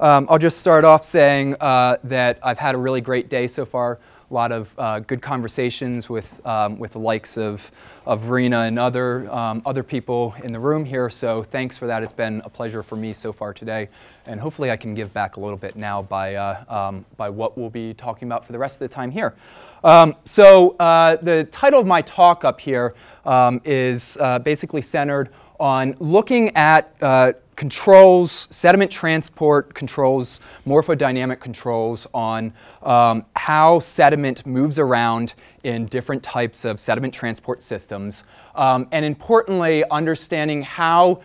I'll just start off saying that I've had a really great day so far. A lot of good conversations with the likes of Reno and other people in the room here. So thanks for that. It's been a pleasure for me so far today, and hopefully I can give back a little bit now by what we'll be talking about for the rest of the time here. The title of my talk up here is basically centered on looking at controls, sediment transport controls, morphodynamic controls on how sediment moves around in different types of sediment transport systems, and importantly, understanding how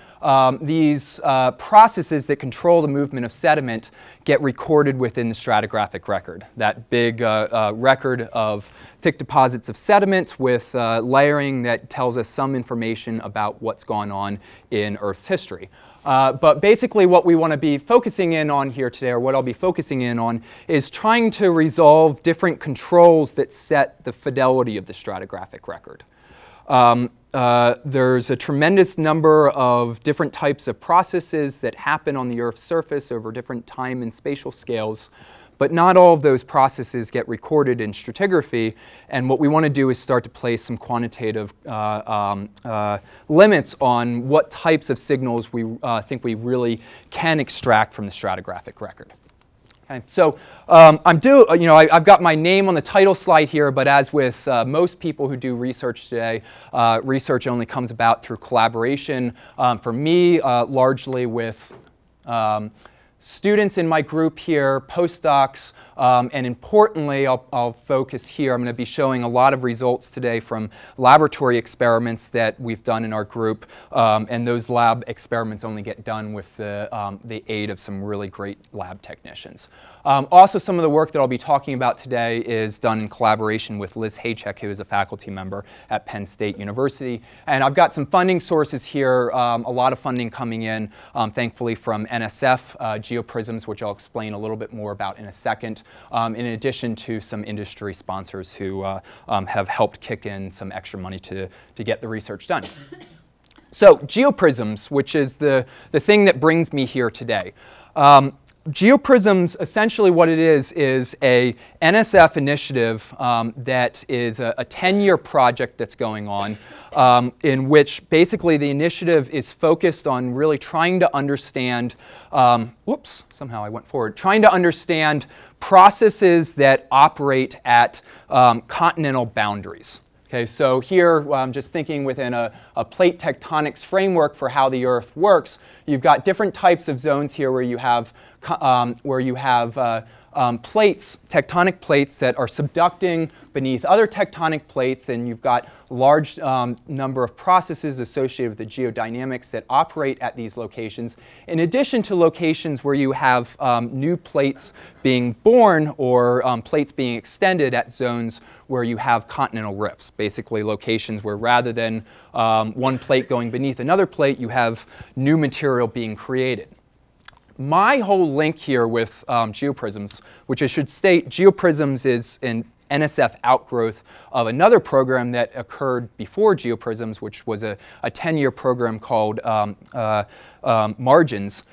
these processes that control the movement of sediment get recorded within the stratigraphic record, that big record of thick deposits of sediment with layering that tells us some information about what's gone on in Earth's history. But basically what we want to be focusing in on here today, or what I'll be focusing in on, is trying to resolve different controls that set the fidelity of the stratigraphic record. There's a tremendous number of different types of processes that happen on the Earth's surface over different time and spatial scales, but not all of those processes get recorded in stratigraphy, and what we want to do is start to place some quantitative limits on what types of signals we think we really can extract from the stratigraphic record. Okay, so I've got my name on the title slide here, but as with most people who do research today, research only comes about through collaboration. For me, largely with students in my group here, postdocs, and importantly, I'll focus here. I'm going to be showing a lot of results today from laboratory experiments that we've done in our group, and those lab experiments only get done with the aid of some really great lab technicians. Also, some of the work that I'll be talking about today is done in collaboration with Liz Haycheck, who is a faculty member at Penn State University. And I've got some funding sources here, a lot of funding coming in, thankfully from NSF, Geo Prisms, which I'll explain a little bit more about in a second, in addition to some industry sponsors who have helped kick in some extra money to get the research done. So Geo Prisms, which is the thing that brings me here today. Geo Prisms, essentially what it is a NSF initiative that is a 10-year project that's going on, in which basically the initiative is focused on really trying to understand, whoops, somehow I went forward, trying to understand processes that operate at continental boundaries. Okay, so here I'm just thinking within a plate tectonics framework for how the Earth works. You've got different types of zones here where you have plates, tectonic plates that are subducting beneath other tectonic plates, and you've got a large number of processes associated with the geodynamics that operate at these locations, in addition to locations where you have new plates being born or plates being extended at zones where you have continental rifts, basically locations where rather than one plate going beneath another plate, you have new material being created. My whole link here with Geo Prisms, which I should state, Geo Prisms is an NSF outgrowth of another program that occurred before Geo Prisms, which was a 10-year program called Margins.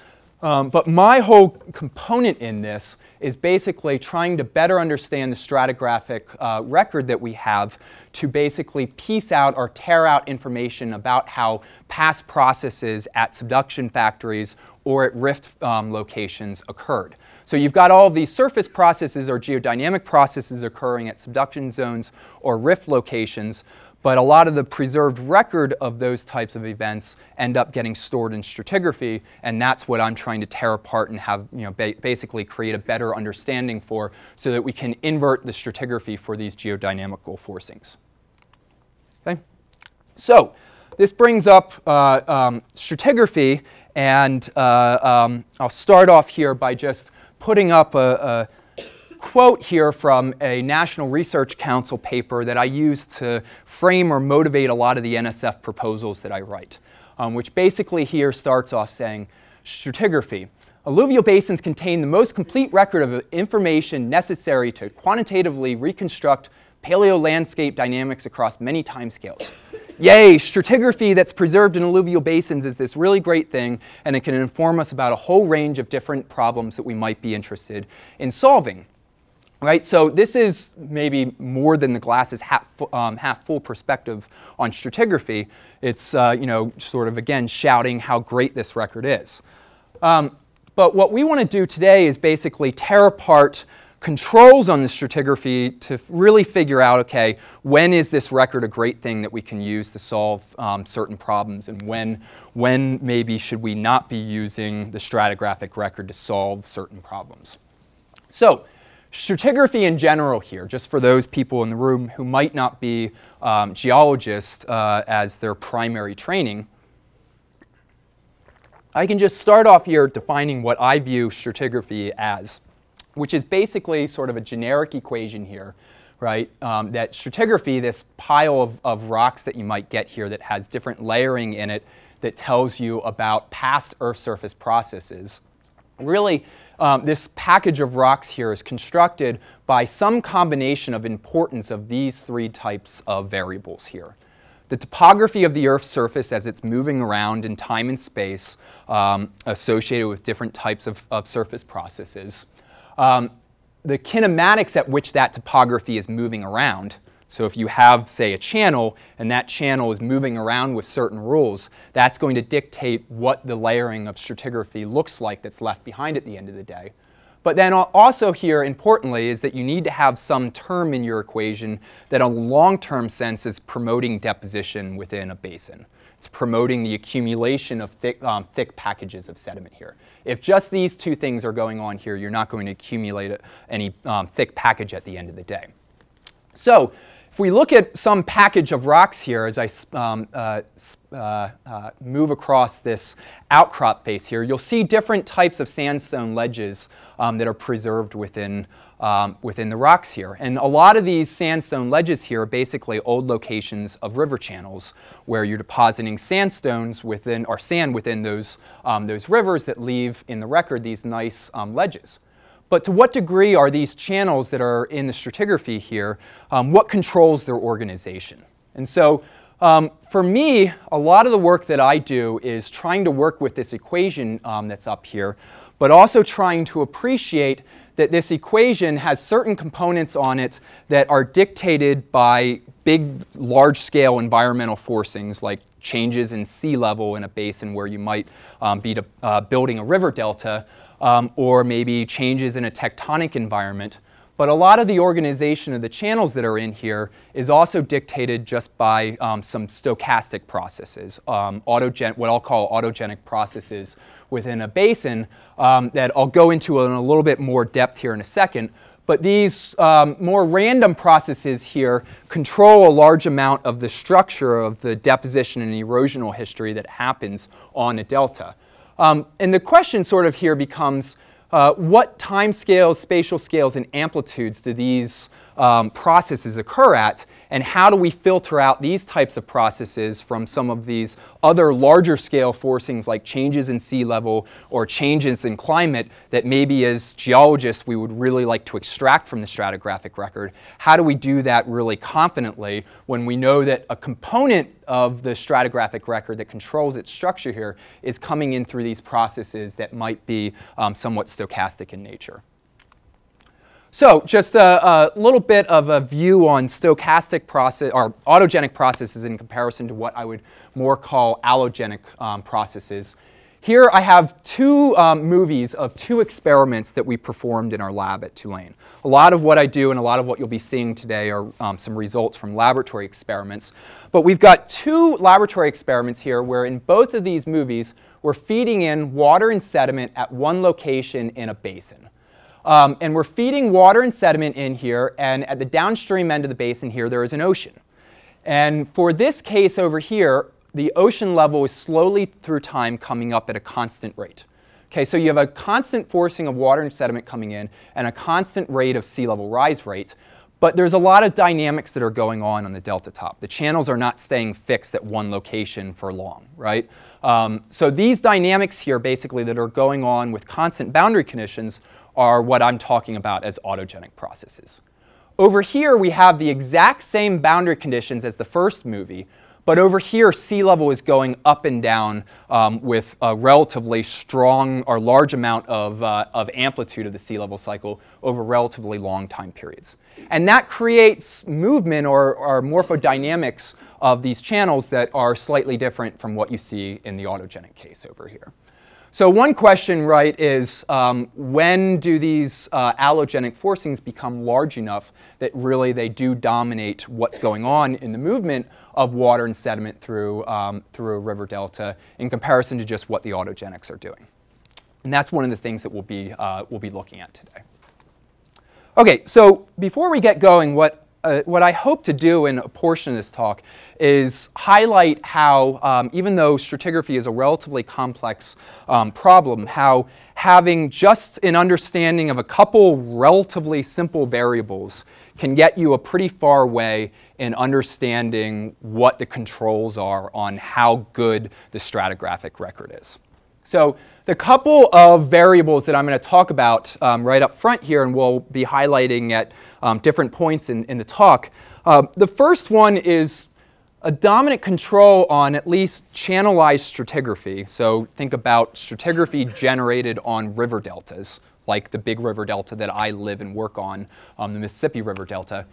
But my whole component in this is basically trying to better understand the stratigraphic record that we have to basically piece out or tear out information about how past processes at subduction factories or at rift locations occurred. So you've got all of these surface processes or geodynamic processes occurring at subduction zones or rift locations, but a lot of the preserved record of those types of events end up getting stored in stratigraphy, and that's what I'm trying to tear apart and have, basically create a better understanding for, so that we can invert the stratigraphy for these geodynamical forcings. Okay? So this brings up stratigraphy, and I'll start off here by just putting up a quote here from a National Research Council paper that I use to frame or motivate a lot of the NSF proposals that I write, which basically here starts off saying, stratigraphy. Alluvial basins contain the most complete record of information necessary to quantitatively reconstruct paleolandscape dynamics across many timescales. Yay, stratigraphy that's preserved in alluvial basins is this really great thing, and it can inform us about a whole range of different problems that we might be interested in solving. Right, so this is maybe more than the glass is half full perspective on stratigraphy. It's you know, sort of again shouting how great this record is. But what we want to do today is basically tear apart controls on the stratigraphy to really figure out, okay, when is this record a great thing that we can use to solve certain problems, and when maybe should we not be using the stratigraphic record to solve certain problems. So stratigraphy in general here, just for those people in the room who might not be geologists as their primary training, I can just start off here defining what I view stratigraphy as, which is basically sort of a generic equation here, right? That stratigraphy, this pile of rocks that you might get here that has different layering in it that tells you about past Earth surface processes. Really, this package of rocks here is constructed by some combination of importance of these three types of variables here. The topography of the Earth's surface as it's moving around in time and space associated with different types of surface processes. The kinematics at which that topography is moving around. So if you have, say, a channel, and that channel is moving around with certain rules, that's going to dictate what the layering of stratigraphy looks like that's left behind at the end of the day. But then also here, importantly, is that you need to have some term in your equation that in a long-term sense is promoting deposition within a basin. It's promoting the accumulation of thick packages of sediment here. If just these two things are going on here, you're not going to accumulate any thick package at the end of the day. So if we look at some package of rocks here as I move across this outcrop face here, you'll see different types of sandstone ledges that are preserved within the rocks here. And a lot of these sandstone ledges here are basically old locations of river channels where you're depositing sandstones within, or sand within those rivers that leave in the record these nice ledges. But to what degree are these channels that are in the stratigraphy here, what controls their organization? And so for me, a lot of the work that I do is trying to work with this equation that's up here, but also trying to appreciate that this equation has certain components on it that are dictated by big, large-scale environmental forcings like changes in sea level in a basin where you might be building a river delta, or maybe changes in a tectonic environment. But a lot of the organization of the channels that are in here is also dictated just by some stochastic processes, what I'll call autogenic processes within a basin that I'll go into in a little bit more depth here in a second. But these more random processes here control a large amount of the structure of the deposition and erosional history that happens on a delta. And the question sort of here becomes, what time scales, spatial scales, and amplitudes do these processes occur at, and how do we filter out these types of processes from some of these other larger scale forcings like changes in sea level or changes in climate that maybe as geologists we would really like to extract from the stratigraphic record? How do we do that really confidently when we know that a component of the stratigraphic record that controls its structure here is coming in through these processes that might be somewhat stochastic in nature? So just a little bit of a view on stochastic process or autogenic processes in comparison to what I would more call allogenic processes. Here I have two movies of two experiments that we performed in our lab at Tulane. A lot of what I do and a lot of what you'll be seeing today are some results from laboratory experiments. But we've got two laboratory experiments here where in both of these movies we're feeding in water and sediment at one location in a basin. And we're feeding water and sediment in here, and at the downstream end of the basin here there is an ocean. And for this case over here, the ocean level is slowly through time coming up at a constant rate. Okay, so you have a constant forcing of water and sediment coming in and a constant rate of sea level rise rate. But there's a lot of dynamics that are going on the delta top. The channels are not staying fixed at one location for long, right? So these dynamics here basically that are going on with constant boundary conditions are what I'm talking about as autogenic processes. Over here we have the exact same boundary conditions as the first movie, But over here, sea level is going up and down with a relatively strong or large amount of amplitude of the sea level cycle over relatively long time periods. And that creates movement or morphodynamics of these channels that are slightly different from what you see in the autogenic case over here. So one question, right, is when do these allogenic forcings become large enough that really they do dominate what's going on in the movement of water and sediment through a river delta in comparison to just what the autogenics are doing? And that's one of the things that we'll be looking at today. Okay, so before we get going, what I hope to do in a portion of this talk is highlight how, even though stratigraphy is a relatively complex problem, how having just an understanding of a couple relatively simple variables can get you a pretty far way in understanding what the controls are on how good the stratigraphic record is. So the couple of variables that I'm going to talk about right up front here, and we'll be highlighting at different points in the talk. The first one is a dominant control on at least channelized stratigraphy. So think about stratigraphy generated on river deltas, like the big river delta that I live and work on, the Mississippi River Delta.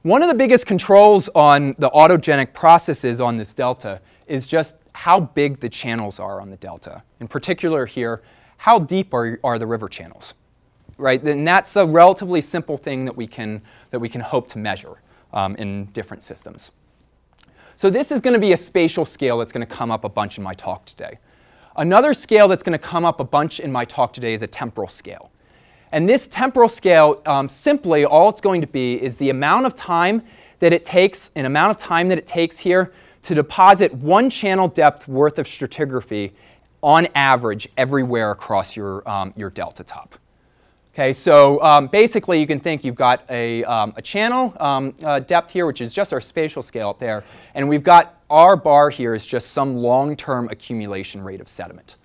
One of the biggest controls on the autogenic processes on this delta is just how big the channels are on the delta. In particular here, how deep are the river channels, right? And that's a relatively simple thing that we can hope to measure in different systems. So this is going to be a spatial scale that's going to come up a bunch in my talk today. Another scale that's going to come up a bunch in my talk today is a temporal scale. And this temporal scale, simply all it's going to be is the amount of time that it takes, here to deposit one channel depth worth of stratigraphy on average everywhere across your delta top. Okay, so basically you can think you've got a channel depth here, which is just our spatial scale up there, and we've got our bar here is just some long-term accumulation rate of sediment.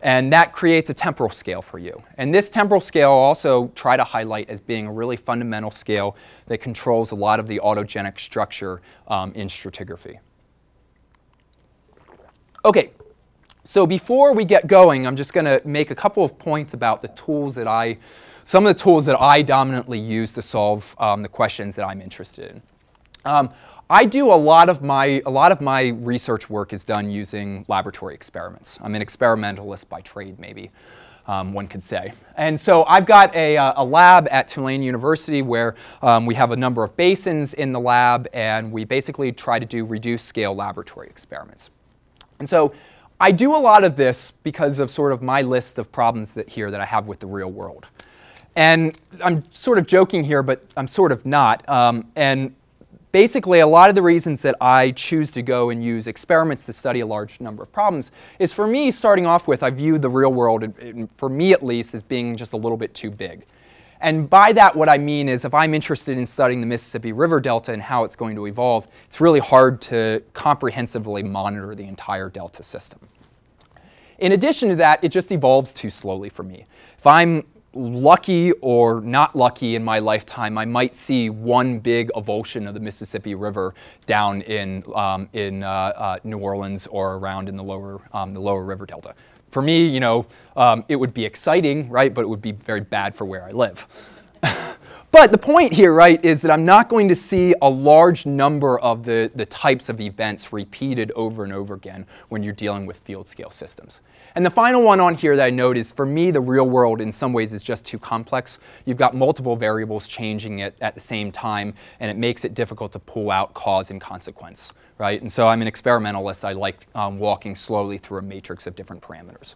And that creates a temporal scale for you. And this temporal scale I'll also try to highlight as being a really fundamental scale that controls a lot of the autogenic structure in stratigraphy. Okay, so before we get going, I'm just going to make a couple of points about the tools that some of the tools that I dominantly use to solve the questions that I'm interested in. I do a lot of my research work is done using laboratory experiments. I'm an experimentalist by trade, maybe one could say. And so I've got a lab at Tulane University where we have a number of basins in the lab, and we basically try to do reduced scale laboratory experiments. And so I do a lot of this because of sort of my list of problems that I have with the real world. And I'm sort of joking here, but I'm sort of not. And basically, a lot of the reasons that I choose to go and use experiments to study a large number of problems is, for me, starting off with, I view the real world, for me at least, as being just a little bit too big. And by that, what I mean is, if I'm interested in studying the Mississippi River Delta and how it's going to evolve, it's really hard to comprehensively monitor the entire delta system. In addition to that, it just evolves too slowly for me. If I'm lucky or not lucky in my lifetime, I might see one big avulsion of the Mississippi River down in New Orleans or around in the lower river delta. For me, you know, it would be exciting, right? But it would be very bad for where I live. But the point here, right, is that I'm not going to see a large number of the types of events repeated over and over again when you're dealing with field scale systems. And the final one on here that I note is, for me, the real world in some ways is just too complex. You've got multiple variables changing it at the same time, and it makes it difficult to pull out cause and consequence, right? And so I'm an experimentalist. I like walking slowly through a matrix of different parameters.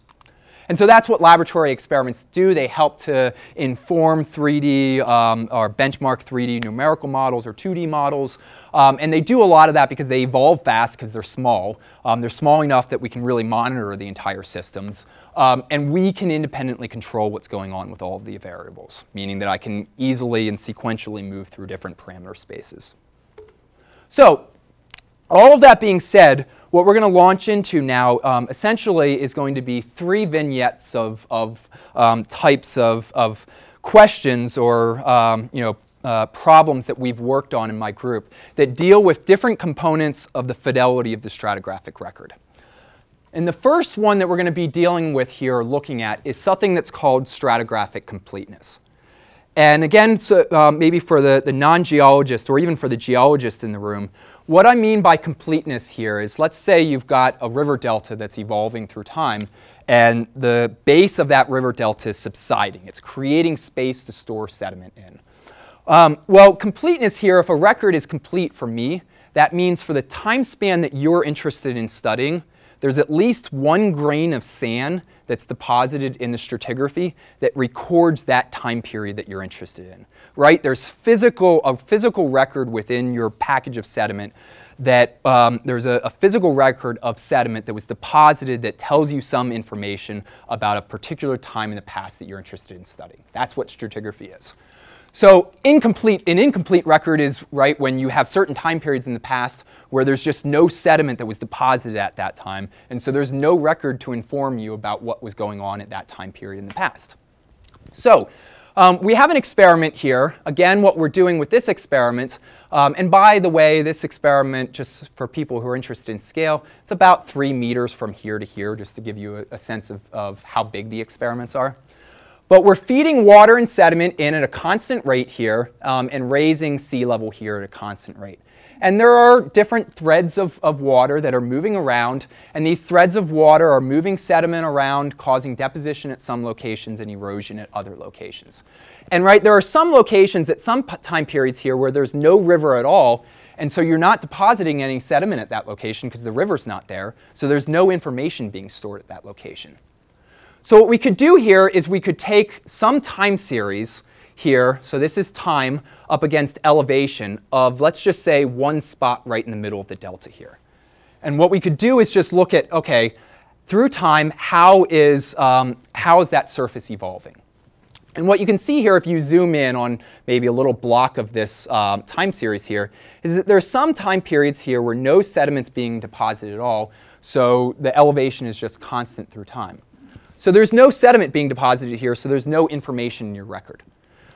And so that's what laboratory experiments do. They help to inform 3D or benchmark 3D numerical models or 2D models. And they do a lot of that because they evolve fast because they're small. They're small enough that we can really monitor the entire systems. And we can independently control what's going on with all of the variables, meaning that I can easily and sequentially move through different parameter spaces. So all of that being said, what we're going to launch into now essentially is going to be 3 vignettes of types of questions or problems that we've worked on in my group that deal with different components of the fidelity of the stratigraphic record. And the first one that we're going to be dealing with here, or looking at, is something that's called stratigraphic completeness. And again, so, maybe for the non-geologist or even for the geologist in the room, what I mean by completeness here is, let's say you've got a river delta that's evolving through time, and the base of that river delta is subsiding. It's creating space to store sediment in. Well, completeness here, if a record is complete for me, that means for the time span that you're interested in studying, there's at least 1 grain of sand that's deposited in the stratigraphy that records that time period that you're interested in, right? There's a physical record within your package of sediment that there's a physical record of sediment that was deposited that tells you some information about a particular time in the past that you're interested in studying. That's what stratigraphy is. So an incomplete record is, right, when you have certain time periods in the past where there's just no sediment that was deposited at that time, and so there's no record to inform you about what was going on at that time period in the past. So we have an experiment here. Again, what we're doing with this experiment, and by the way, this experiment, just for people who are interested in scale, it's about 3 meters from here to here, just to give you a sense of how big the experiments are. But we're feeding water and sediment in at a constant rate here, and raising sea level here at a constant rate. And there are different threads of water that are moving around, and these threads of water are moving sediment around, causing deposition at some locations and erosion at other locations. And right, there are some locations at some time periods here where there's no river at all, and so you're not depositing any sediment at that location because the river's not there, so there's no information being stored at that location. So what we could do here is we could take some time series here, so this is time up against elevation of, let's just say, 1 spot right in the middle of the delta here. And what we could do is just look at, okay, through time, how is that surface evolving? And what you can see here, if you zoom in on maybe a little block of this time series here, is that there are some time periods here where no sediment's being deposited at all, so the elevation is just constant through time. So there's no sediment being deposited here, so there's no information in your record.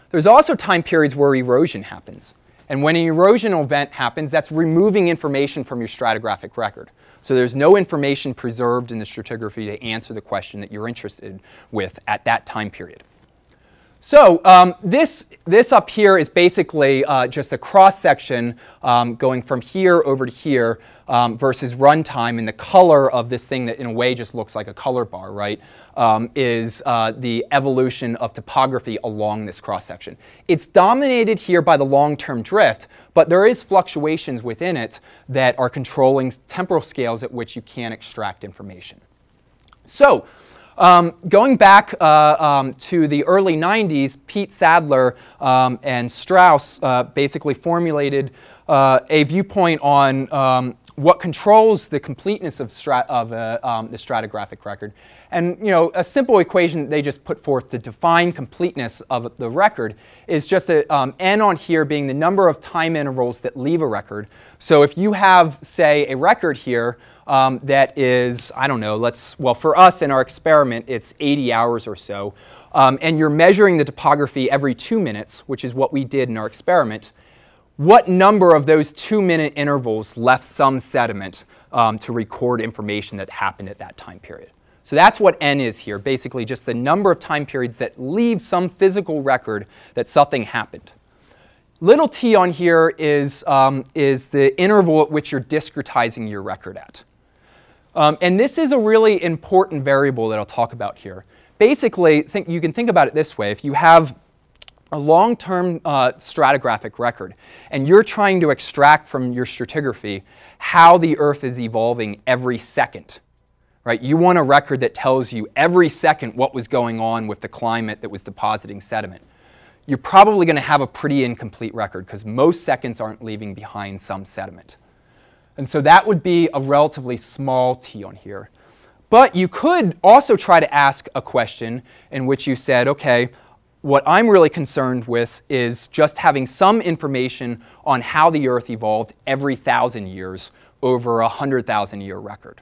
There's also time periods where erosion happens. And when an erosional event happens, that's removing information from your stratigraphic record. So there's no information preserved in the stratigraphy to answer the question that you're interested with at that time period. So this up here is basically just a cross-section going from here over to here versus runtime, and the color of this thing that in a way just looks like a color bar, right, is the evolution of topography along this cross-section. It's dominated here by the long-term drift, but there is fluctuations within it that are controlling temporal scales at which you can extract information. So going back to the early 90s, Pete Sadler and Strauss basically formulated a viewpoint on what controls the completeness of the stratigraphic record. And a simple equation they just put forth to define completeness of the record is just n on here being the number of time intervals that leave a record. So if you have, say, a record here that is, I don't know, well, for us in our experiment, it's 80 hours or so, and you're measuring the topography every 2 minutes, which is what we did in our experiment, what number of those 2-minute intervals left some sediment to record information that happened at that time period? So that's what n is here, basically just the number of time periods that leave some physical record that something happened. Little t on here is the interval at which you're discretizing your record at. And this is a really important variable that I'll talk about here. Basically, you can think about it this way. If you have a long-term stratigraphic record, and you're trying to extract from your stratigraphy how the Earth is evolving every second, right? You want a record that tells you every second what was going on with the climate that was depositing sediment. You're probably going to have a pretty incomplete record because most seconds aren't leaving behind some sediment. And so that would be a relatively small t on here. But you could also try to ask a question in which you said, okay, what I'm really concerned with is just having some information on how the Earth evolved every 1,000 years over a 100,000-year record.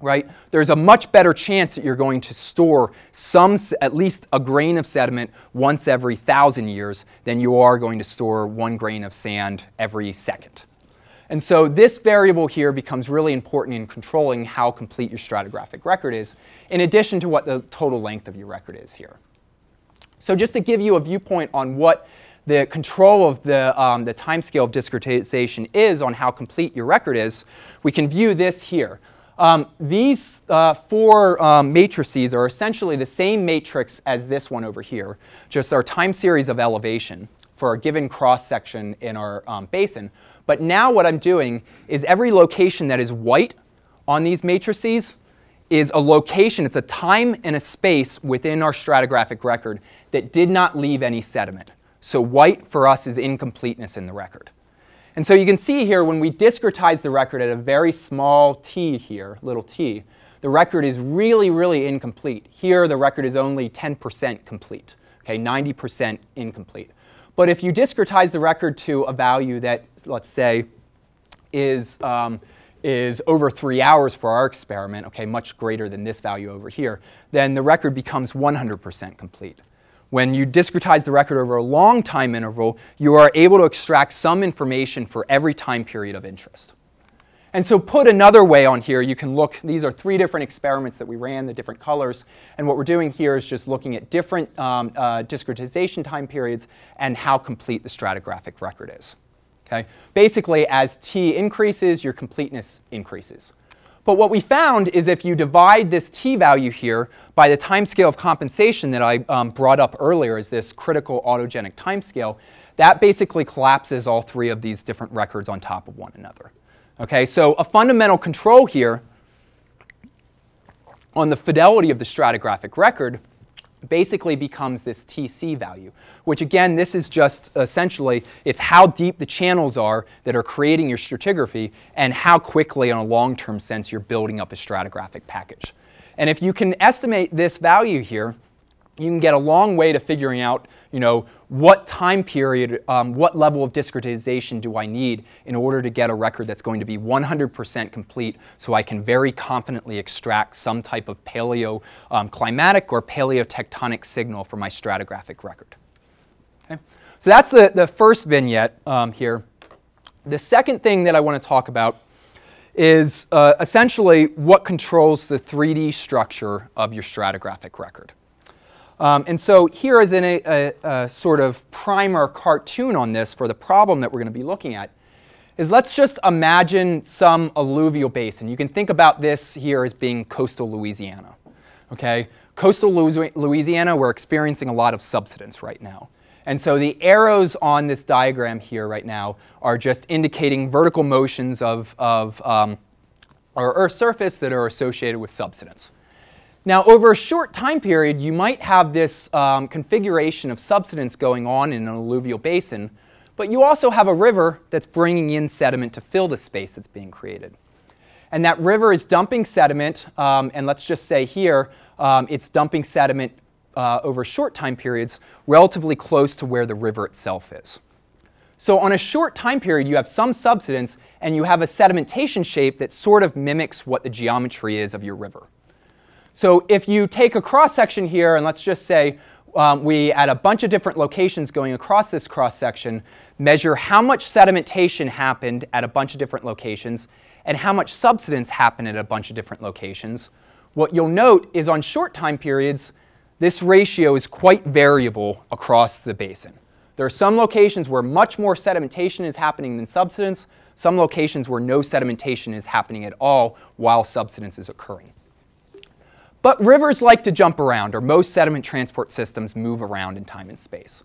right? There's a much better chance that you're going to store at least a grain of sediment once every 1,000 years than you are going to store 1 grain of sand every second. And so this variable here becomes really important in controlling how complete your stratigraphic record is, in addition to what the total length of your record is here. So just to give you a viewpoint on what the control of the timescale of discretization is on how complete your record is, we can view this here. These 4 matrices are essentially the same matrix as this one over here, just our time series of elevation for a given cross-section in our basin. But now what I'm doing is every location that is white on these matrices is a location, it's a time and a space within our stratigraphic record that did not leave any sediment. So white for us is incompleteness in the record. And so you can see here when we discretize the record at a very small t here, little t, the record is really, really incomplete. Here the record is only 10% complete, okay, 90% incomplete. But if you discretize the record to a value that, let's say, is over 3 hours for our experiment, okay, much greater than this value over here, then the record becomes 100% complete. When you discretize the record over a long time interval, you are able to extract some information for every time period of interest. And so put another way on here, you can look, these are 3 different experiments that we ran, the different colors, and what we're doing here is just looking at different discretization time periods and how complete the stratigraphic record is. Okay? Basically, as t increases, your completeness increases. But what we found is if you divide this t value here by the timescale of compensation that I brought up earlier as this critical autogenic timescale, that basically collapses all 3 of these different records on top of one another. Okay, so a fundamental control here on the fidelity of the stratigraphic record basically becomes this TC value, which again, this is just essentially, it's how deep the channels are that are creating your stratigraphy and how quickly in a long-term sense you're building up a stratigraphic package. And if you can estimate this value here, you can get a long way to figuring out, you know, what time period, what level of discretization do I need in order to get a record that's going to be 100% complete so I can very confidently extract some type of paleoclimatic or paleotectonic signal for my stratigraphic record. Okay? So that's the first vignette here. The second thing that I want to talk about is essentially what controls the 3D structure of your stratigraphic record. And so here is a sort of primer cartoon on this for the problem that we're going to be looking at. Is let's just imagine some alluvial basin. You can think about this here as being coastal Louisiana. Okay? Coastal Louisiana, we're experiencing a lot of subsidence right now. And so the arrows on this diagram here right now are just indicating vertical motions of our Earth's surface that are associated with subsidence. Now, over a short time period, you might have this configuration of subsidence going on in an alluvial basin, but you also have a river that's bringing in sediment to fill the space that's being created. And that river is dumping sediment, and let's just say here, it's dumping sediment over short time periods relatively close to where the river itself is. So on a short time period, you have some subsidence, and you have a sedimentation shape that sort of mimics what the geometry is of your river. So if you take a cross-section here, and let's just say we, at a bunch of different locations going across this cross-section, measure how much sedimentation happened at a bunch of different locations and how much subsidence happened at a bunch of different locations, what you'll note is on short time periods, this ratio is quite variable across the basin. There are some locations where much more sedimentation is happening than subsidence, some locations where no sedimentation is happening at all while subsidence is occurring. But rivers like to jump around, or most sediment transport systems move around in time and space.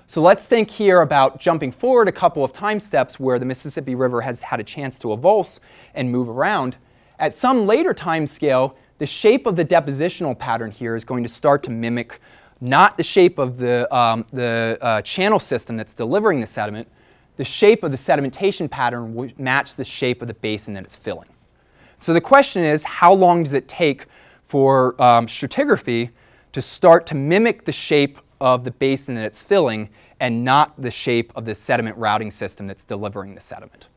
So let's think here about jumping forward a couple of time steps where the Mississippi River has had a chance to avulse and move around. At some later time scale, the shape of the depositional pattern here is going to start to mimic not the shape of the channel system that's delivering the sediment. The shape of the sedimentation pattern will match the shape of the basin that it's filling. So the question is, how long does it take for stratigraphy to start to mimic the shape of the basin that it's filling and not the shape of the sediment routing system that's delivering the sediment?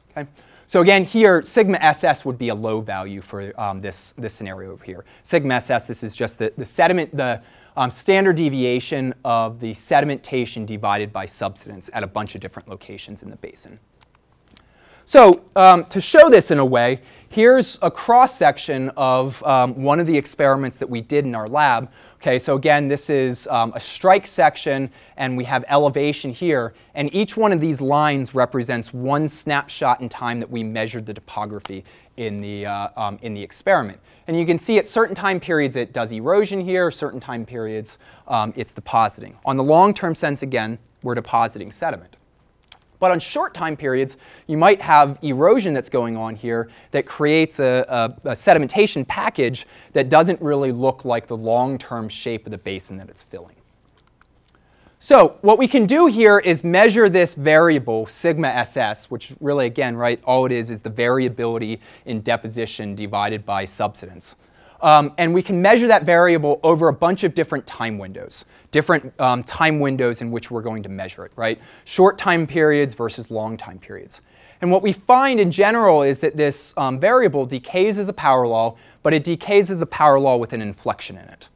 Okay? So again, here, sigma SS would be a low value for this scenario over here. Sigma SS, this is just the sediment, the standard deviation of the sedimentation divided by subsidence at a bunch of different locations in the basin. So to show this in a way, here's a cross-section of one of the experiments that we did in our lab. Okay, so again, this is a strike section, and we have elevation here. And each one of these lines represents one snapshot in time that we measured the topography in the experiment. And you can see at certain time periods it does erosion here, certain time periods it's depositing. On the long-term sense, again, we're depositing sediment. But on short time periods, you might have erosion that's going on here that creates a sedimentation package that doesn't really look like the long-term shape of the basin that it's filling. So what we can do here is measure this variable, sigma SS, which really, again, right, all it is the variability in deposition divided by subsidence. And we can measure that variable over a bunch of different time windows, time windows in which we're going to measure it, right? Short time periods versus long time periods. And what we find in general is that this variable decays as a power law, but it decays as a power law with an inflection in it.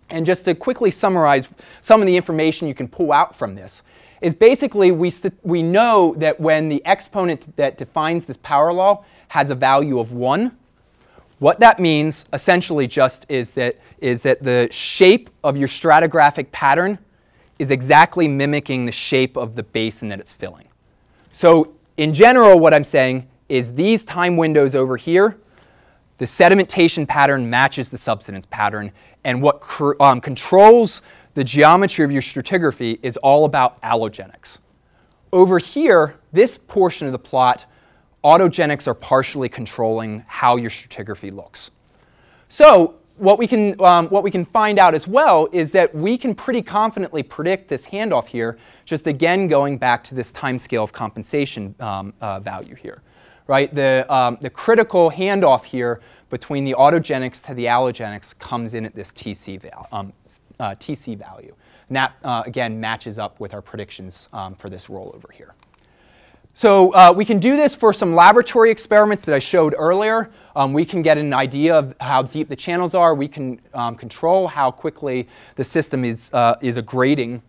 And just to quickly summarize some of the information you can pull out from this, is basically we know that when the exponent that defines this power law has a value of 1, what that means essentially just is that the shape of your stratigraphic pattern is exactly mimicking the shape of the basin that it's filling. So in general, what I'm saying is these time windows over here, the sedimentation pattern matches the subsidence pattern, and what controls the geometry of your stratigraphy is all about allogenics. Over here, this portion of the plot, autogenics are partially controlling how your stratigraphy looks. So what we can find out as well is that we can pretty confidently predict this handoff here, just again going back to this time scale of compensation value here. Right? The critical handoff here between the autogenics to the allogenics comes in at this TC value. And that, again, matches up with our predictions for this rollover here. So we can do this for some laboratory experiments that I showed earlier. We can get an idea of how deep the channels are. We can control how quickly the system is aggrading.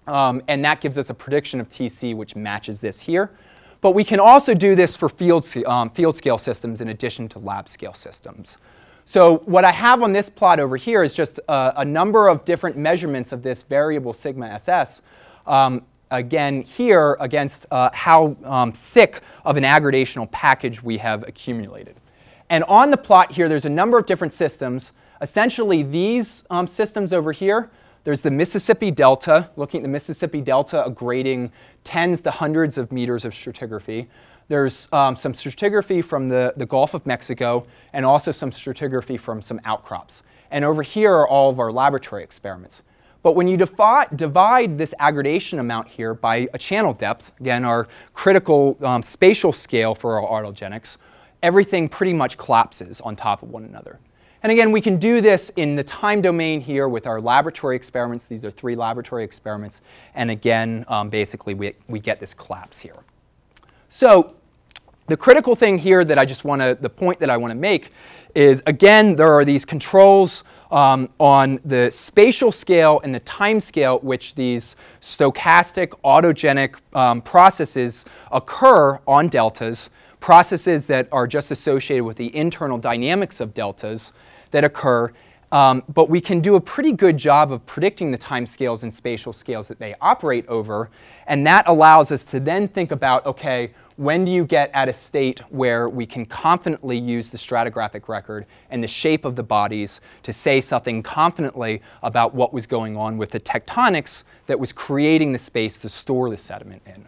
And that gives us a prediction of TC, which matches this here. But we can also do this for field scale systems in addition to lab scale systems. So what I have on this plot over here is just a number of different measurements of this variable sigma SS. Again, here against how thick of an aggradational package we have accumulated. And on the plot here, there's a number of different systems. Essentially, these systems over here, there's the Mississippi Delta, looking at the Mississippi Delta, aggrading tens to hundreds of meters of stratigraphy. There's some stratigraphy from the Gulf of Mexico, and also some stratigraphy from some outcrops. And over here are all of our laboratory experiments. But when you divide this aggradation amount here by a channel depth, again, our critical spatial scale for our autogenics, everything pretty much collapses on top of one another. And again, we can do this in the time domain here with our laboratory experiments. These are 3 laboratory experiments. And again, basically, we get this collapse here. So the critical thing here that the point that I want to make is, again, there are these controls on the spatial scale and the time scale at which these stochastic autogenic processes occur on deltas, processes that are just associated with the internal dynamics of deltas that occur. But we can do a pretty good job of predicting the time scales and spatial scales that they operate over. And that allows us to then think about, OK, when do you get at a state where we can confidently use the stratigraphic record and the shape of the bodies to say something confidently about what was going on with the tectonics that was creating the space to store the sediment in?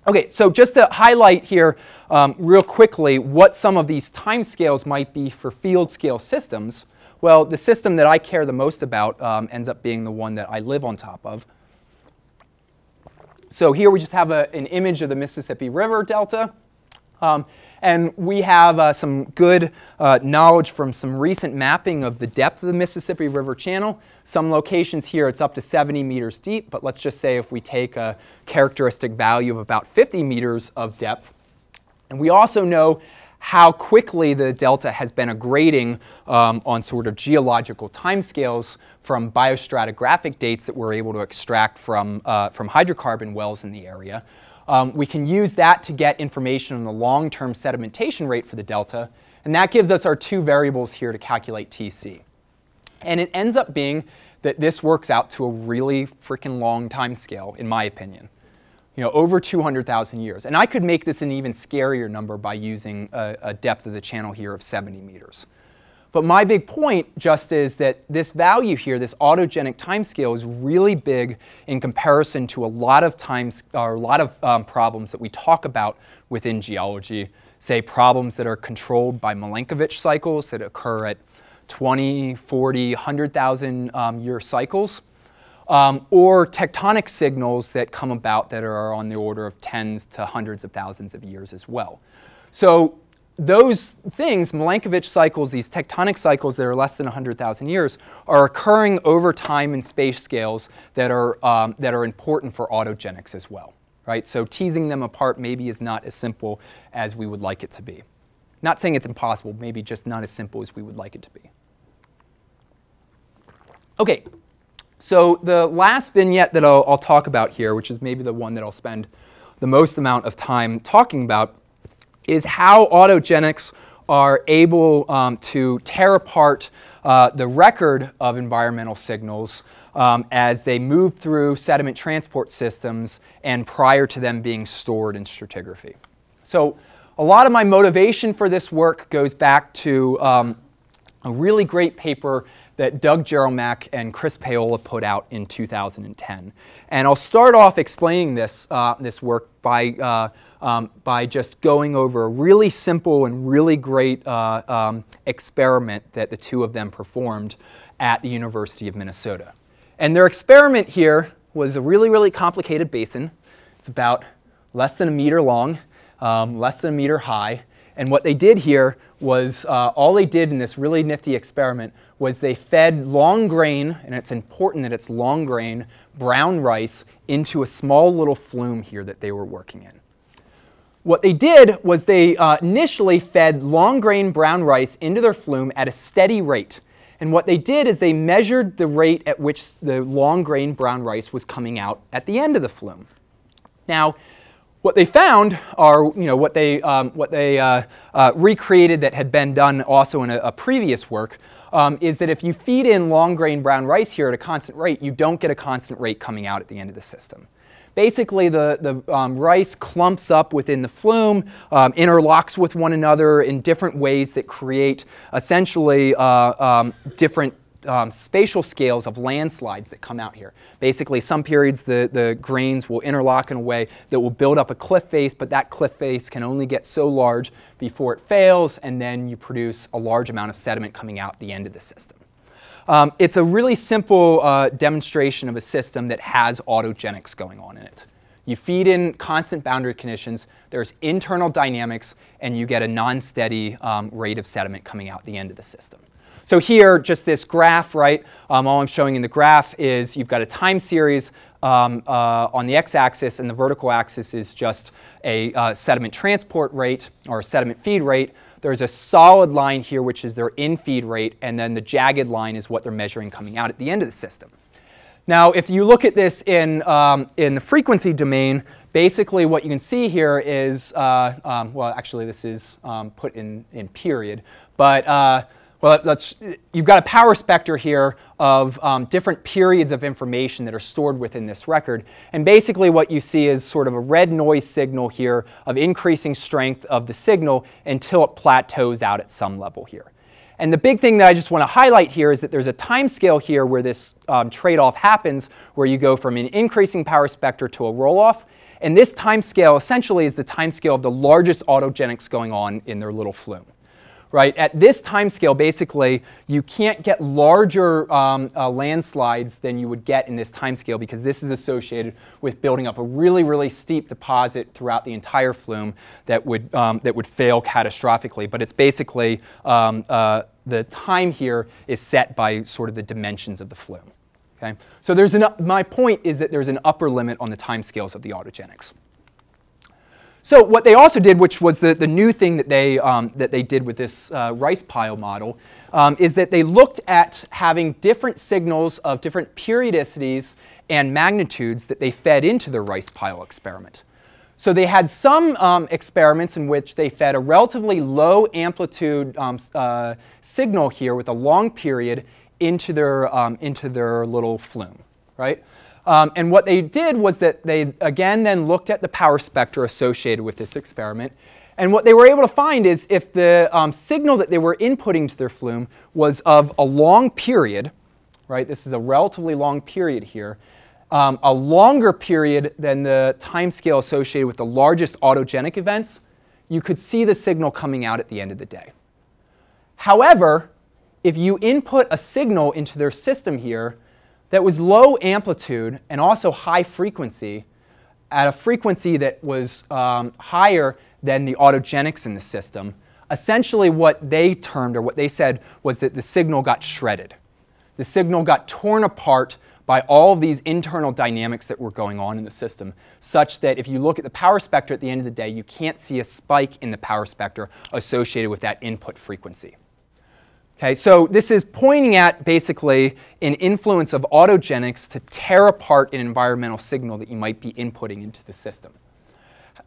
OK, so just to highlight here real quickly what some of these time scales might be for field scale systems. Well, the system that I care the most about ends up being the one that I live on top of. So here we just have an image of the Mississippi River Delta. And we have some good knowledge from some recent mapping of the depth of the Mississippi River channel. Some locations here it's up to 70 meters deep, but let's just say if we take a characteristic value of about 50 meters of depth, And we also know how quickly the delta has been aggrading on sort of geological timescales from biostratigraphic dates that we're able to extract from hydrocarbon wells in the area. We can use that to get information on the long-term sedimentation rate for the delta, and that gives us our two variables here to calculate TC. And it ends up being that this works out to a really freaking long time scale, in my opinion. You know, over 200,000 years. And I could make this an even scarier number by using a depth of the channel here of 70 meters. But my big point just is that this value here, this autogenic timescale, is really big in comparison to a lot of problems that we talk about within geology, say problems that are controlled by Milankovitch cycles that occur at 20, 40, 100,000 year cycles. Or tectonic signals that come about that are on the order of tens to hundreds of thousands of years as well. So those things, Milankovitch cycles, these tectonic cycles that are less than 100,000 years, are occurring over time in space scales that are important for autogenics as well. Right? So teasing them apart maybe is not as simple as we would like it to be. Not saying it's impossible, maybe just not as simple as we would like it to be. Okay. So the last vignette that I'll talk about here, which is maybe the one that I'll spend the most amount of time talking about, is how autogenics are able to tear apart the record of environmental signals as they move through sediment transport systems and prior to them being stored in stratigraphy. So a lot of my motivation for this work goes back to a really great paper that Doug Jeromack and Chris Paola put out in 2010. And I'll start off explaining this work by just going over a really simple and really great experiment that the two of them performed at the University of Minnesota. And their experiment here was a really, really complicated basin. It's about less than a meter long, less than a meter high. And what they did here was, all they did in this really nifty experiment was they fed long grain, and it's important that it's long grain, brown rice into a small little flume here that they were working in. What they did was they initially fed long grain brown rice into their flume at a steady rate. And what they did is they measured the rate at which the long grain brown rice was coming out at the end of the flume. Now, what they found are, what they recreated that had been done also in a previous work, is that if you feed in long grain brown rice here at a constant rate, you don't get a constant rate coming out at the end of the system. Basically, the rice clumps up within the flume, interlocks with one another in different ways that create essentially different spatial scales of landslides that come out here. Basically, some periods the grains will interlock in a way that will build up a cliff face, but that cliff face can only get so large before it fails, and then you produce a large amount of sediment coming out at the end of the system. It's a really simple demonstration of a system that has autogenics going on in it. You feed in constant boundary conditions, there's internal dynamics, and you get a non-steady rate of sediment coming out at the end of the system. So here, just this graph, right? All I'm showing in the graph is you've got a time series on the x-axis, and the vertical axis is just a sediment transport rate or sediment feed rate. There's a solid line here, which is their in-feed rate, and then the jagged line is what they're measuring coming out at the end of the system. Now, if you look at this in the frequency domain, basically what you can see here is, well, actually this is put in period, but you've got a power spectra here of different periods of information that are stored within this record. And basically what you see is sort of a red noise signal here of increasing strength of the signal until it plateaus out at some level here. And the big thing that I just want to highlight here is that there's a time scale here where this trade-off happens, where you go from an increasing power spectra to a roll-off. And this time scale essentially is the time scale of the largest autogenics going on in their little flume. Right? At this time scale, basically, you can't get larger landslides than you would get in this time scale, because this is associated with building up a really, really steep deposit throughout the entire flume that would fail catastrophically. But it's basically the time here is set by sort of the dimensions of the flume. Okay? So my point is that there's an upper limit on the time scales of the autogenics. So what they also did, which was the new thing that they did with this rice pile model, is that they looked at having different signals of different periodicities and magnitudes that they fed into the rice pile experiment. So they had some experiments in which they fed a relatively low amplitude signal here with a long period into their little flume, right? And what they did was that they again then looked at the power spectra associated with this experiment. And what they were able to find is if the signal that they were inputting to their flume was of a long period, right? This is a relatively long period here. A longer period than the time scale associated with the largest autogenic events, you could see the signal coming out at the end of the day. However, if you input a signal into their system here that was low amplitude and also high frequency, at a frequency that was higher than the autogenics in the system, essentially what they termed, or what they said, was that the signal got shredded. The signal got torn apart by all of these internal dynamics that were going on in the system, such that if you look at the power spectra at the end of the day, you can't see a spike in the power spectra associated with that input frequency. Okay, so this is pointing at basically an influence of autogenics to tear apart an environmental signal that you might be inputting into the system.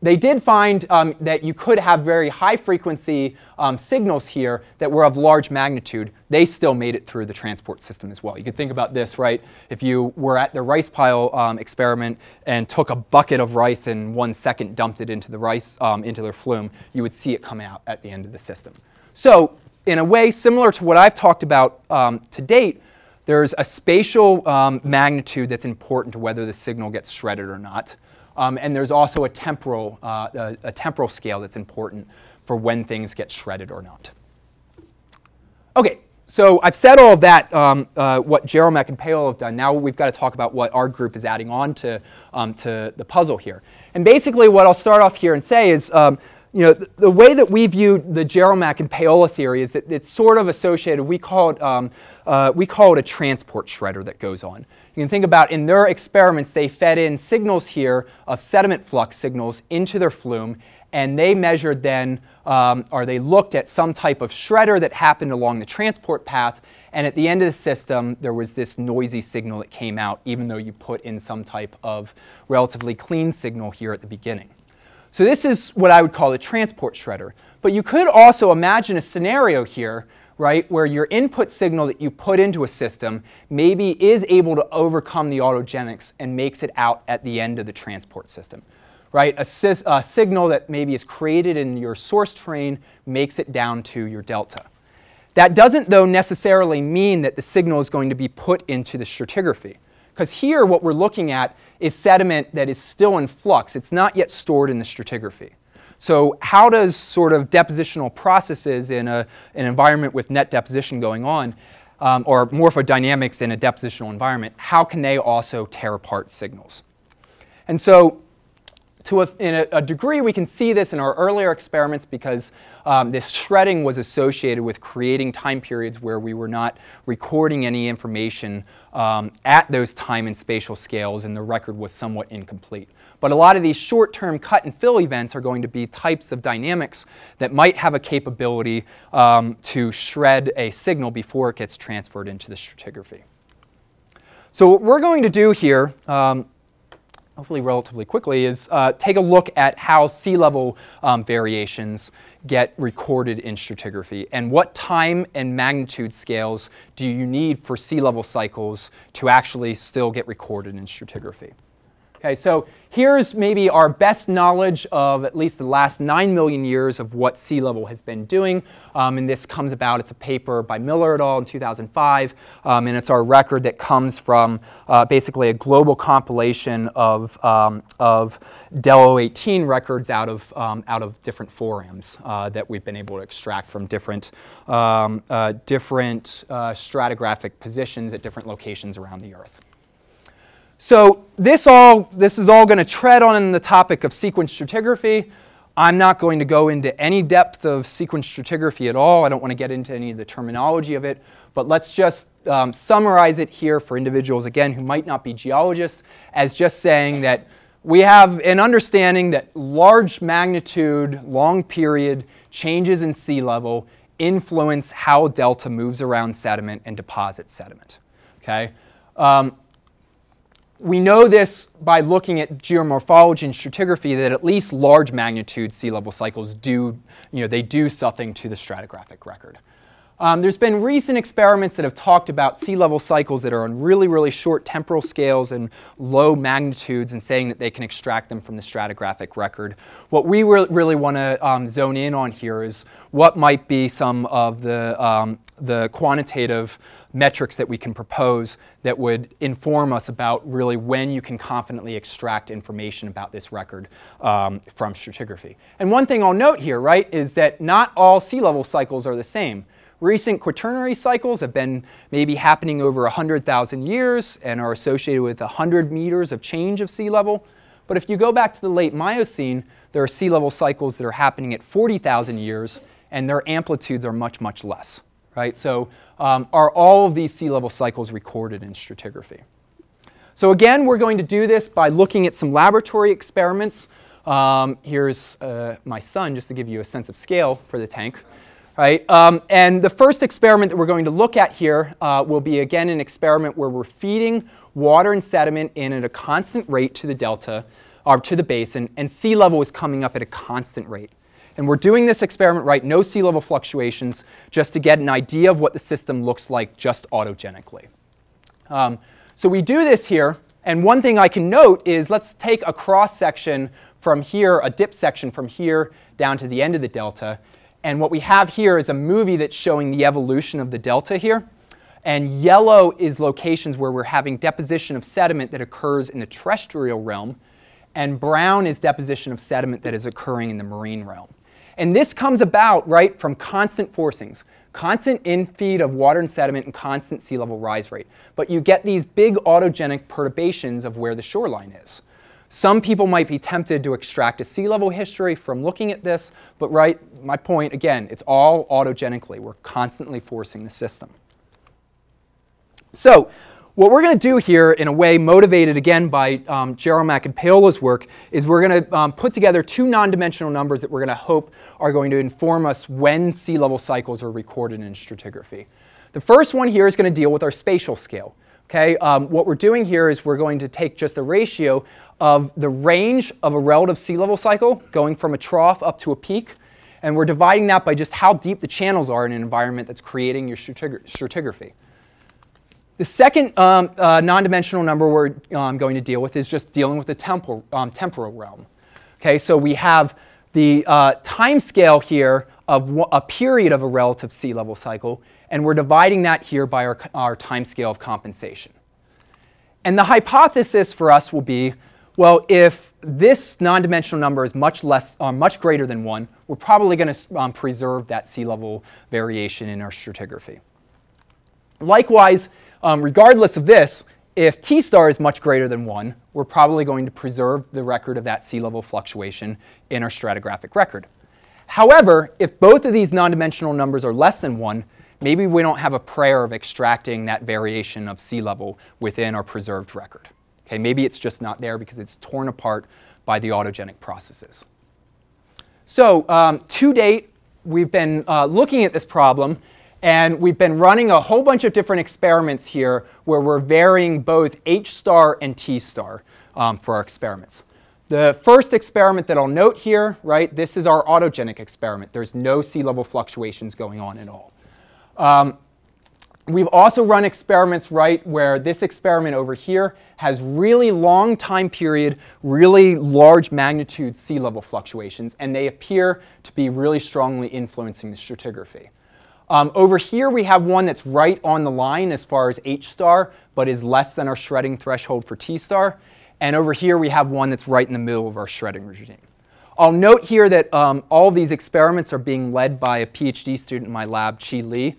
They did find that you could have very high frequency signals here that were of large magnitude. They still made it through the transport system as well. You could think about this, right? If you were at the rice pile experiment and took a bucket of rice and 1 second dumped it into the rice, into their flume, you would see it come out at the end of the system. So in a way similar to what I've talked about to date, there's a spatial magnitude that's important to whether the signal gets shredded or not. And there's also a temporal scale that's important for when things get shredded or not. OK, so I've said all of that, what Jeromek and Paol have done. Now we've got to talk about what our group is adding on to the puzzle here. And basically what I'll start off here and say is, the way that we view the Jeromek and Paola theory is that it's sort of associated, we call it a transport shredder that goes on. You can think about in their experiments, they fed in signals here of sediment flux signals into their flume, and they measured then, or they looked at some type of shredder that happened along the transport path, and at the end of the system, there was this noisy signal that came out, even though you put in some type of relatively clean signal here at the beginning. So this is what I would call a transport shredder. But you could also imagine a scenario here, right, where your input signal that you put into a system maybe is able to overcome the autogenics and makes it out at the end of the transport system. Right? A signal that maybe is created in your source terrain makes it down to your delta. That doesn't, though, necessarily mean that the signal is going to be put into the stratigraphy. Because here what we're looking at is sediment that is still in flux. It's not yet stored in the stratigraphy. So how does sort of depositional processes in an environment with net deposition going on, or morphodynamics in a depositional environment, how can they also tear apart signals? And so in a degree, we can see this in our earlier experiments because this shredding was associated with creating time periods where we were not recording any information at those time and spatial scales, and the record was somewhat incomplete. But a lot of these short-term cut and fill events are going to be types of dynamics that might have a capability to shred a signal before it gets transferred into the stratigraphy. So what we're going to do here, hopefully relatively quickly, is take a look at how sea level variations get recorded in stratigraphy and what time and magnitude scales do you need for sea level cycles to actually still get recorded in stratigraphy. Okay, so here's maybe our best knowledge of at least the last 9 million years of what sea level has been doing. And this comes about, it's a paper by Miller et al. In 2005. And it's our record that comes from basically a global compilation of Del 018 records out of different forams that we've been able to extract from different stratigraphic positions at different locations around the Earth. So this is all going to tread on the topic of sequence stratigraphy. I'm not going to go into any depth of sequence stratigraphy at all. I don't want to get into any of the terminology of it. But let's just summarize it here for individuals, again, who might not be geologists, as just saying that we have an understanding that large magnitude, long period changes in sea level influence how delta moves around sediment and deposits sediment. Okay? We know this by looking at geomorphology and stratigraphy that at least large magnitude sea level cycles do, they do something to the stratigraphic record. There's been recent experiments that have talked about sea level cycles that are on really, really short temporal scales and low magnitudes and saying that they can extract them from the stratigraphic record. What we really want to zone in on here is what might be some of the quantitative metrics that we can propose that would inform us about really when you can confidently extract information about this record from stratigraphy. And one thing I'll note here, right, is that not all sea level cycles are the same. Recent quaternary cycles have been maybe happening over 100,000 years and are associated with 100 meters of change of sea level. But if you go back to the late Miocene, there are sea level cycles that are happening at 40,000 years, and their amplitudes are much, much less. Right? So are all of these sea level cycles recorded in stratigraphy? So again, we're going to do this by looking at some laboratory experiments. Here's my son, just to give you a sense of scale for the tank. Right? And the first experiment that we're going to look at here will be, again, an experiment where we're feeding water and sediment in at a constant rate to the delta, or to the basin, and sea level is coming up at a constant rate. And we're doing this experiment, right, no sea level fluctuations, just to get an idea of what the system looks like just autogenically. So we do this here, and one thing I can note is let's take a cross section from here, a dip section from here down to the end of the delta. And what we have here is a movie that's showing the evolution of the delta here. And yellow is locations where we're having deposition of sediment that occurs in the terrestrial realm. And brown is deposition of sediment that is occurring in the marine realm. And this comes about, right, from constant forcings. Constant infeed of water and sediment and constant sea level rise rate. But you get these big autogenic perturbations of where the shoreline is. Some people might be tempted to extract a sea level history from looking at this, but right, my point, again, it's all autogenically. We're constantly forcing the system. So what we're going to do here, in a way motivated again by Jeromack and Paola's work, is we're going to put together two non-dimensional numbers that we're going to hope are going to inform us when sea level cycles are recorded in stratigraphy. The first one here is going to deal with our spatial scale. Okay, what we're doing here is we're going to take just a ratio of the range of a relative sea level cycle going from a trough up to a peak, and we're dividing that by just how deep the channels are in an environment that's creating your stratigraphy. The second non-dimensional number we're going to deal with is just dealing with the temporal realm. Okay, so we have the time scale here of a period of a relative sea level cycle, and we're dividing that here by our time scale of compensation. And the hypothesis for us will be, well, if this non-dimensional number is much greater than 1, we're probably going to preserve that sea level variation in our stratigraphy. Likewise, regardless of this, if T star is much greater than 1, we're probably going to preserve the record of that sea level fluctuation in our stratigraphic record. However, if both of these non-dimensional numbers are less than 1, maybe we don't have a prayer of extracting that variation of sea level within our preserved record. Okay, maybe it's just not there because it's torn apart by the autogenic processes. So to date, we've been looking at this problem, and we've been running a whole bunch of different experiments here where we're varying both H star and T star for our experiments. The first experiment that I'll note here, right, this is our autogenic experiment. There's no sea level fluctuations going on at all. We've also run experiments, right, where this experiment over here has really long time period, really large magnitude sea level fluctuations, and they appear to be really strongly influencing the stratigraphy. Over here we have one that's right on the line as far as H star, but is less than our shredding threshold for T star. And over here we have one that's right in the middle of our shredding regime. I'll note here that all of these experiments are being led by a PhD student in my lab, Chi Li.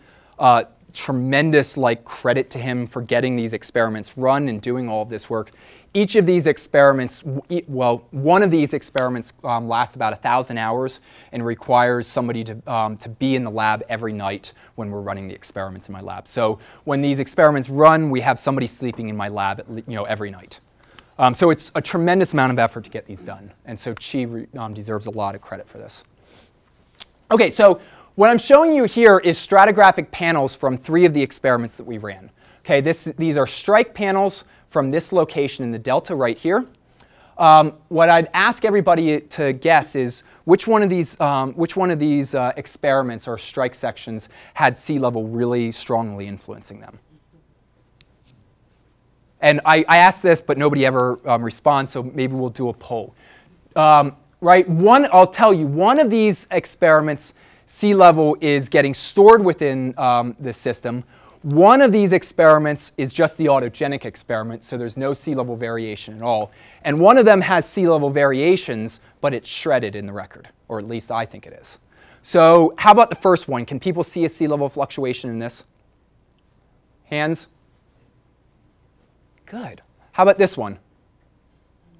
Tremendous credit to him for getting these experiments run and doing all of this work. Each of these experiments, well, one of these experiments lasts about 1,000 hours and requires somebody to be in the lab every night when we're running the experiments in my lab. So when these experiments run, we have somebody sleeping in my lab every night. So it's a tremendous amount of effort to get these done. And so Chi deserves a lot of credit for this. OK, so what I'm showing you here is stratigraphic panels from 3 of the experiments that we ran. OK, these are strike panels from this location in the delta right here. What I'd ask everybody to guess is which one of these experiments or strike sections had sea level really strongly influencing them. And I asked this, but nobody ever responds, so maybe we'll do a poll. Right? I'll tell you, one of these experiments, sea level is getting stored within the system. One of these experiments is just the autogenic experiment, so there's no sea level variation at all. And one of them has sea level variations, but it's shredded in the record, or at least I think it is. So how about the first one? Can people see a sea level fluctuation in this? Hands? Good. How about this one?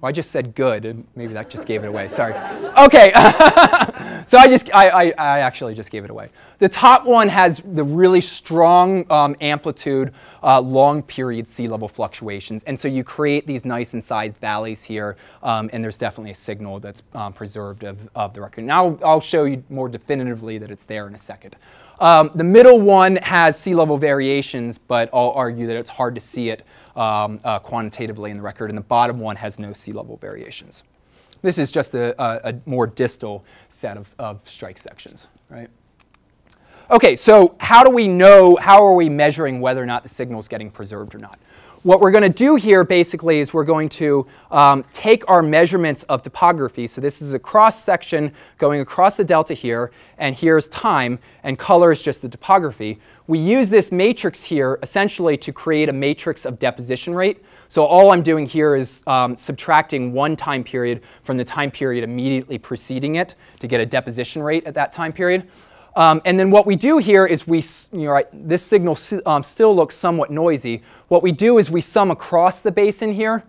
Well, I just said good, and maybe that just gave it away. Sorry. OK. So I actually just gave it away. The top one has the really strong amplitude, long period sea level fluctuations. And so you create these nice incised valleys here. And there's definitely a signal that's preserved of the record. Now I'll show you more definitively that it's there in a second. The middle one has sea level variations, but I'll argue that it's hard to see it quantitatively in the record. And the bottom one has no sea level variations. This is just a more distal set of strike sections, right? OK, so how do we know, how are we measuring whether or not the signal is getting preserved or not? What we're going to do here basically is we're going to take our measurements of topography. So this is a cross section going across the delta here, and here's time, and color is just the topography. We use this matrix here essentially to create a matrix of deposition rate. So all I'm doing here is subtracting one time period from the time period immediately preceding it to get a deposition rate at that time period. And then what we do here is this signal still looks somewhat noisy. What we do is we sum across the basin here,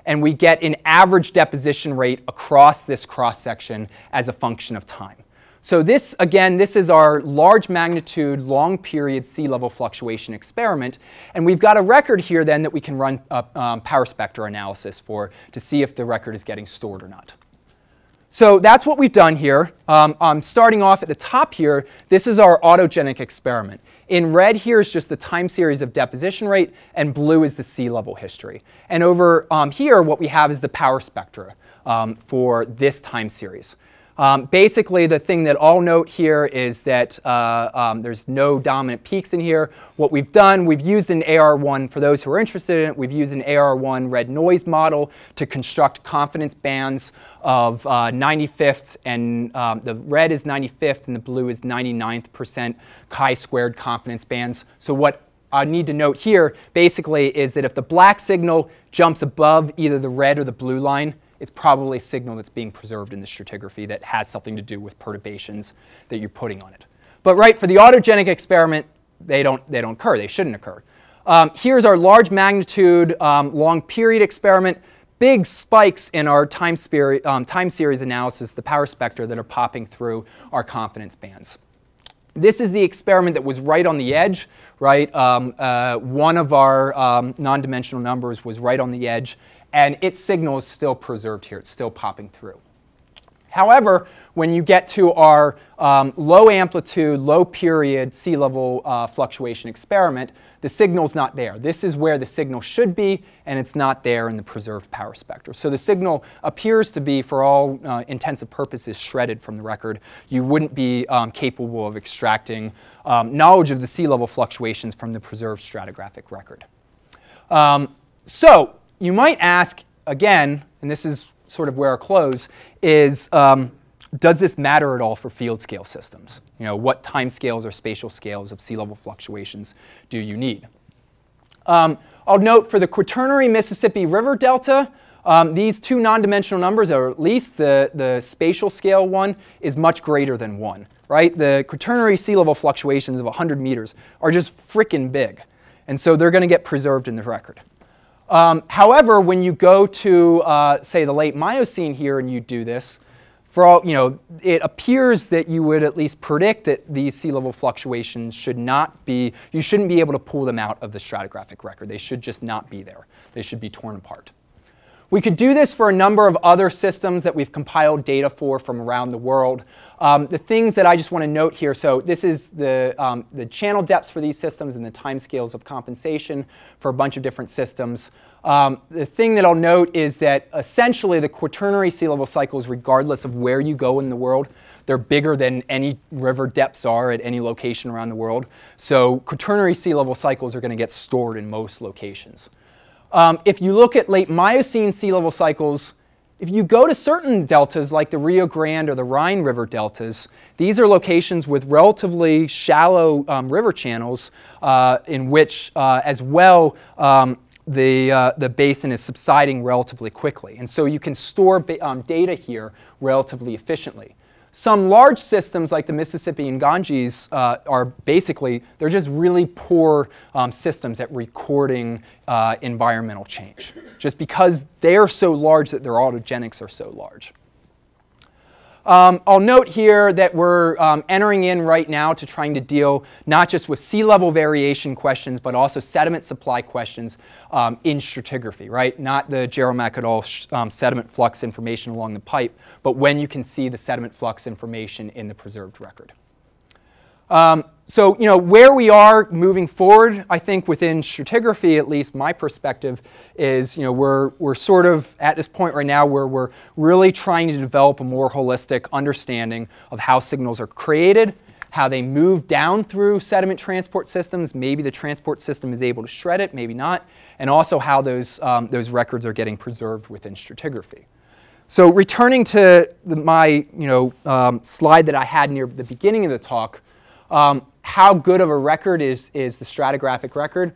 and we get an average deposition rate across this cross section as a function of time. So this, again, this is our large magnitude, long period sea level fluctuation experiment. And we've got a record here then that we can run power spectra analysis for to see if the record is getting stored or not. So that's what we've done here. I'm starting off at the top here. This is our autogenic experiment. In red here is just the time series of deposition rate, and blue is the sea level history. And over here, what we have is the power spectra for this time series. Basically, the thing that I'll note here is that there's no dominant peaks in here. What we've done, we've used an AR1, for those who are interested in it, we've used an AR1 red noise model to construct confidence bands of 95th, and the red is 95th and the blue is 99th percent chi-squared confidence bands. So what I need to note here basically is that if the black signal jumps above either the red or the blue line, it's probably a signal that's being preserved in the stratigraphy that has something to do with perturbations that you're putting on it. But right, for the autogenic experiment, they don't occur. They shouldn't occur. Here's our large magnitude, long period experiment. Big spikes in our time series analysis, the power spectra that are popping through our confidence bands. This is the experiment that was right on the edge, right? One of our non-dimensional numbers was right on the edge. And its signal is still preserved here. It's still popping through. However, when you get to our low amplitude, low period sea level fluctuation experiment, the signal's not there. This is where the signal should be, and it's not there in the preserved power spectra. So the signal appears to be, for all intents and purposes, shredded from the record. You wouldn't be capable of extracting knowledge of the sea level fluctuations from the preserved stratigraphic record. So you might ask, again, and this is sort of where I'll close, is does this matter at all for field scale systems? You know, what time scales or spatial scales of sea level fluctuations do you need? I'll note for the Quaternary Mississippi River Delta, these two non-dimensional numbers, or at least the spatial scale one, is much greater than 1. Right? The Quaternary sea level fluctuations of 100 meters are just frickin' big. And so they're going to get preserved in the record. However, when you go to, say, the late Miocene here and you do this, for all, it appears that you would at least predict that these sea level fluctuations should not be, you shouldn't be able to pull them out of the stratigraphic record. They should just not be there. They should be torn apart. We could do this for a number of other systems that we've compiled data for from around the world. The things that I just want to note here, so this is the channel depths for these systems and the timescales of compensation for a bunch of different systems. The thing that I'll note is that essentially the quaternary sea level cycles, regardless of where you go in the world, they're bigger than any river depths are at any location around the world. So quaternary sea level cycles are going to get stored in most locations. If you look at late Miocene sea level cycles, if you go to certain deltas like the Rio Grande or the Rhine River deltas, these are locations with relatively shallow river channels in which as well the basin is subsiding relatively quickly. And so you can store data here relatively efficiently. Some large systems like the Mississippi and Ganges are basically, they're just really poor systems at recording environmental change, just because they're so large that their autogenics are so large. I'll note here that we're entering in right now to trying to deal not just with sea level variation questions, but also sediment supply questions in stratigraphy, right? Not the Jeromack et al. Sediment flux information along the pipe, but when you can see the sediment flux information in the preserved record. So, where we are moving forward, I think within stratigraphy, at least my perspective is, we're sort of at this point right now where we're really trying to develop a more holistic understanding of how signals are created, how they move down through sediment transport systems. Maybe the transport system is able to shred it, maybe not, and also how those records are getting preserved within stratigraphy. So returning to my slide that I had near the beginning of the talk, how good of a record is the stratigraphic record?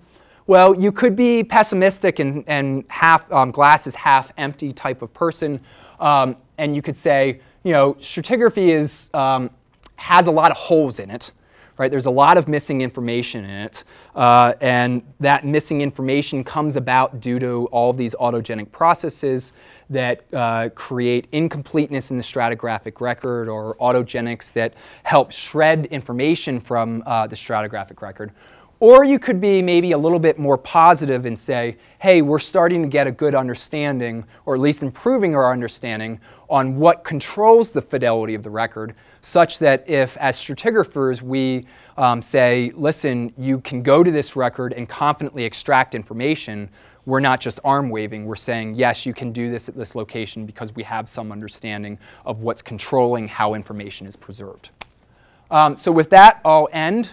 Well, you could be pessimistic and half glass is half empty type of person, and you could say, stratigraphy has a lot of holes in it, right? There's a lot of missing information in it, and that missing information comes about due to all of these autogenic processes that create incompleteness in the stratigraphic record, or autogenics that help shred information from the stratigraphic record. Or you could be maybe a little bit more positive and say, hey, we're starting to get a good understanding, or at least improving our understanding on what controls the fidelity of the record, such that if, as stratigraphers, we say, listen, you can go to this record and confidently extract information, we're not just arm waving, we're saying, yes, you can do this at this location because we have some understanding of what's controlling how information is preserved. So with that, I'll end.